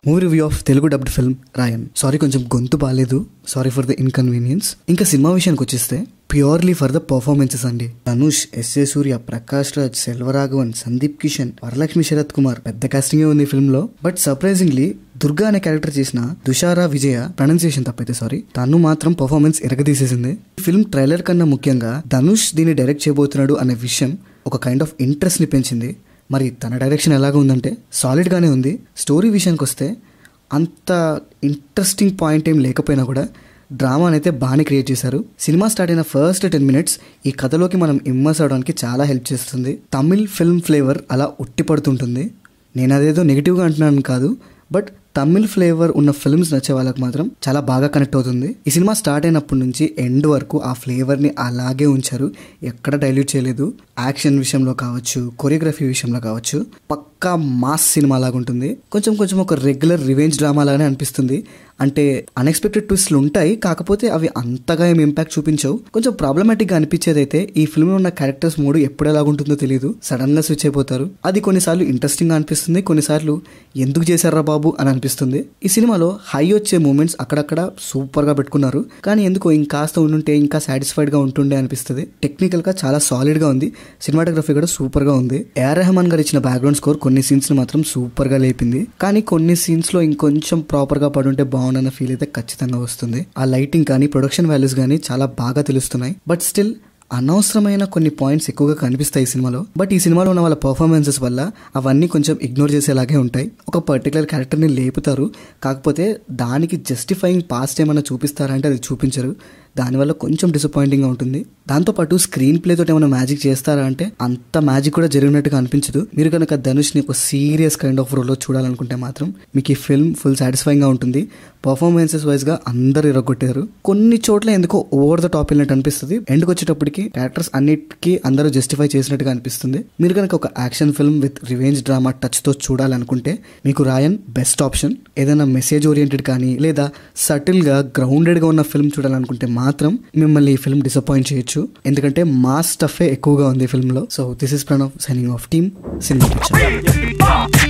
Movie review of Telugu dubbed film Raayan. Sorry, కొంచెం గొంతు బాగాలేదు, సారీ ఫర్ ద ఇన్కన్వీనియన్స్. ఇంకా సినిమా విషయానికి వచ్చేస్తే ప్యూర్లీ ఫర్ ద పర్ఫార్మెన్సెస్ అండి. ధనుష్, ఎస్ఏ సూర్య, ప్రకాష్ రాజ్, సెల్వరాఘవన్, సందీప్ కిషన్, వరలక్ష్మి, శరత్ కుమార్, పెద్ద కాస్టింగే ఉంది ఫిల్మ్ లో. బట్ సర్ప్రైజింగ్లీ దుర్గా అనే క్యారెక్టర్ చేసిన దుషారా విజయ, ప్రొనౌన్సియేషన్ తప్పైతే సారీ, తను మాత్రం పర్ఫార్మెన్స్ ఎరగదీసేసింది. ఫిల్మ్ ట్రైలర్ కన్నా ముఖ్యంగా ధనుష్ దీన్ని డైరెక్ట్ చేయబోతున్నాడు అనే విషయం ఒక కైండ్ ఆఫ్ ఇంట్రెస్ట్ ని పెంచింది. మరి తన డైరెక్షన్ ఎలాగ ఉందంటే సాలిడ్ గానే ఉంది. స్టోరీ విషయానికి వస్తే అంత ఇంట్రెస్టింగ్ పాయింట్ ఏం లేకపోయినా కూడా డ్రామాని అయితే బాగానే క్రియేట్ చేశారు. సినిమా స్టార్ట్ అయిన ఫస్ట్ 10 minutes ఈ కథలోకి మనం ఇమ్మర్స్ అవడానికి చాలా హెల్ప్ చేస్తుంది. తమిళ్ ఫిల్మ్ ఫ్లేవర్ అలా ఉట్టిపడుతుంటుంది. నేను అదేదో నెగిటివ్గా అంటున్నాను కాదు, బట్ తమిళ్ ఫ్లేవర్ ఉన్న ఫిల్మ్స్ నచ్చే వాళ్ళకి మాత్రం చాలా బాగా కనెక్ట్ అవుతుంది. ఈ సినిమా స్టార్ట్ అయినప్పటి నుంచి ఎండ్ వరకు ఆ ఫ్లేవర్ని అలాగే ఉంచారు, ఎక్కడ డైల్యూట్ చేయలేదు. యాక్షన్ విషయంలో కావచ్చు, కొరియోగ్రఫీ విషయంలో కావచ్చు, పక్కా మాస్ సినిమా లాగా ఉంటుంది. కొంచెం ఒక రెగ్యులర్ రివెంజ్ డ్రామా లాగానే అనిపిస్తుంది. అంటే అన్ఎక్స్పెక్టెడ్ ట్విస్ట్లు ఉంటాయి, కాకపోతే అవి అంతగా ఏం ఇంపాక్ట్ చూపించవు. కొంచెం ప్రాబ్లమాటిక్ గా అనిపించేది అయితే ఈ ఫిల్మ్ లో ఉన్న క్యారెక్టర్స్ మూడు ఎప్పుడు ఎలాగుంటుందో తెలియదు, సడన్ గా స్విచ్ అయిపోతారు. అది కొన్నిసార్లు ఇంట్రెస్టింగ్ గా అనిపిస్తుంది, కొన్నిసార్లు ఎందుకు చేశారా బాబు అని అనిపిస్తుంది. ఈ సినిమాలో హై వచ్చే మూమెంట్స్ అక్కడక్కడ సూపర్ గా పెట్టుకున్నారు, కానీ ఎందుకో ఇంకాస్త ఉండుంటే ఇంకా సాటిస్ఫైడ్ గా ఉంటుండే అనిపిస్తుంది. టెక్నికల్ గా చాలా సాలిడ్ గా ఉంది, సినిమాటోగ్రఫీ కూడా సూపర్ గా ఉంది. ఏఆర్ రెహమాన్ గారు ఇచ్చిన బ్యాక్గ్రౌండ్ స్కోర్ కొన్ని సీన్స్ ని మాత్రం సూపర్ గా లేపింది, కానీ కొన్ని సీన్స్ లో ఇంకొంచెం ప్రాపర్ గా పడుంటే బాగుందన్న ఫీల్ అయితే ఖచ్చితంగా వస్తుంది. ఆ లైటింగ్ కానీ ప్రొడక్షన్ వాల్యూస్ కానీ చాలా బాగా తెలుస్తున్నాయి. బట్ స్టిల్ అనవసరమైన కొన్ని పాయింట్స్ ఎక్కువగా కనిపిస్తాయి ఈ సినిమాలో. బట్ ఈ సినిమాలో ఉన్న వాళ్ళ పర్ఫార్మెన్సెస్ వల్ల అవన్నీ కొంచెం ఇగ్నోర్ చేసేలాగే ఉంటాయి. ఒక పర్టికులర్ క్యారెక్టర్ని లేపుతారు, కాకపోతే దానికి జస్టిఫైయింగ్ పాస్ట్ ఏమైనా చూపిస్తారా అంటే అది చూపించరు. దానివల్ల కొంచెం డిసప్పాయింటింగ్గా ఉంటుంది. దాంతోపాటు స్క్రీన్ ప్లే తోటి ఏమైనా మ్యాజిక్ చేస్తారా అంటే అంత మ్యాజిక్ కూడా జరిగినట్టుగా అనిపించదు. మీరు కనుక ధనుష్ని ఒక సీరియస్ కైండ్ ఆఫ్ రోల్లో చూడాలనుకుంటే మాత్రం మీకు ఈ ఫిల్మ్ ఫుల్ సాటిస్ఫైయింగ్గా ఉంటుంది. పర్ఫార్మెన్సెస్ వైజ్గా అందరు ఇరగొట్టారు. కొన్ని చోట్ల ఎందుకో ఓవర్ ద టాప్ వెళ్ళినట్టు అనిపిస్తుంది. ఎండ్కి వచ్చేటప్పటికి క్యారెక్టర్స్ అన్నిటికీ అందరూ జస్టిఫై చేసినట్టుగా అనిపిస్తుంది. మీరు కనుక ఒక action film with revenge drama టచ్తో చూడాలనుకుంటే మీకు రాయన్ బెస్ట్ ఆప్షన్. ఏదైనా మెసేజ్ ఓరియంటెడ్ కానీ లేదా సటిల్గా గ్రౌండెడ్గా ఉన్న ఫిల్మ్ చూడాలనుకుంటే మాత్రం మిమ్మల్ని ఈ ఫిల్మ్ డిసప్పాయింట్ చేయొచ్చు, ఎందుకంటే మాస్ స్టఫే ఎక్కువగా ఉంది ఈ ఫిల్మ్ లో. So this is Pranav signing off team cinema picture.